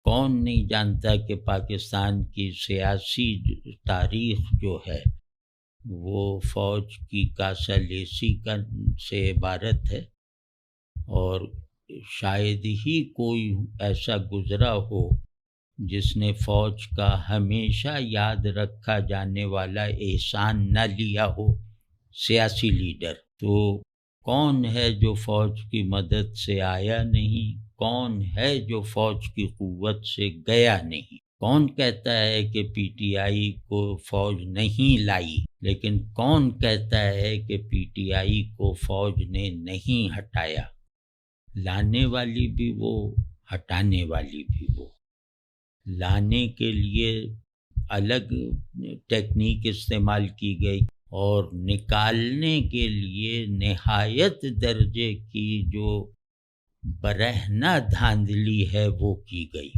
کون نہیں جانتا کہ پاکستان کی سیاسی تاریخ جو ہے وہ فوج کی کاسالیسی سے عبارت ہے، اور شاید ہی کوئی ایسا گزرا ہو جس نے فوج کا ہمیشہ یاد رکھا جانے والا احسان نہ لیا ہو، سیاسی لیڈر۔ تو کون ہے جو فوج کی مدد سے آیا نہیں؟ کون ہے جو فوج کی قوت سے گیا نہیں؟ کون کہتا ہے کہ پی ٹی آئی کو فوج نہیں لائی، لیکن کون کہتا ہے کہ پی ٹی آئی کو فوج نے نہیں ہٹایا؟ لانے والی بھی وہ، ہٹانے والی بھی وہ۔ لانے کے لیے الگ ٹیکنیک استعمال کی گئی، اور نکالنے کے لیے نہایت درجے کی جو برہنہ دھاندلی ہے وہ کی گئی۔